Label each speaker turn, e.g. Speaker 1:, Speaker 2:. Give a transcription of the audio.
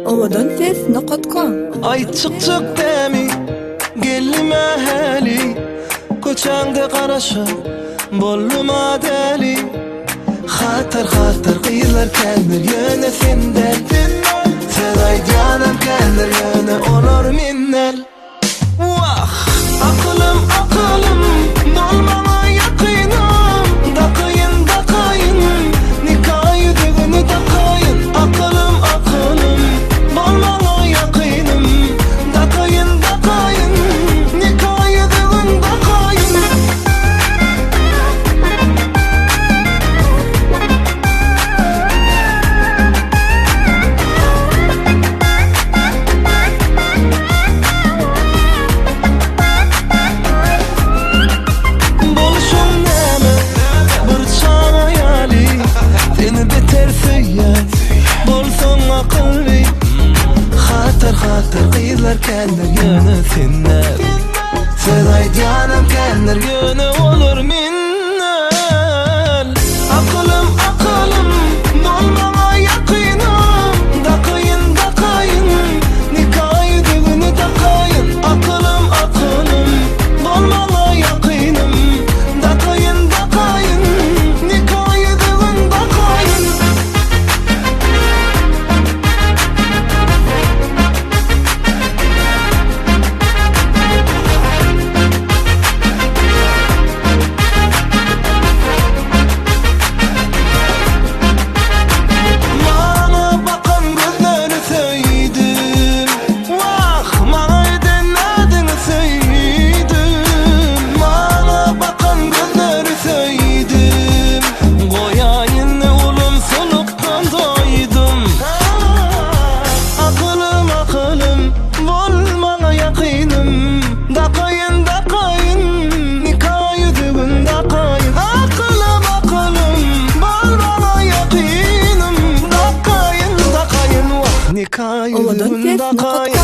Speaker 1: Ovadanses.com
Speaker 2: Ay çık çık demi Gelme heli Koçangda qarasha Bolluma deli Xatar xatar qiylar keldir Yöne senden Seday canım keldir Yöne olur minnel Vah Akılım akılım Dolmana yakınım Dakayın dakayın Nikayı düğünü dakayın Akılım akılım Dolmana yakınım Dakayın dakayın Nikayı düğün dakayın Boluşun neme Bir çana yali Seni beter süyyen Bolsun akıllı Xatar xatar qiylar keldir Yönü sinner Seday canım keldir Yönü olur minnel Akılım akılım Dolmana yakınım Dakayın dakayın Nikayı düğünü dakayın Akılım akılım Dolmana yakınım Dakayın dakayın Nikayı düğün dakayın Bana bakan gözleri söyledim Vah bana eden adını söyledim Bana bakan gözleri söyledim Koyayın oğlum soluktan doydum Akılım akılım Bolmana yakınım Dakayın dakayın Nikayı düğün dakayın Akılım akılım Bolmana yakınım Dakayın dakayın Vah nikayı düğün dakayın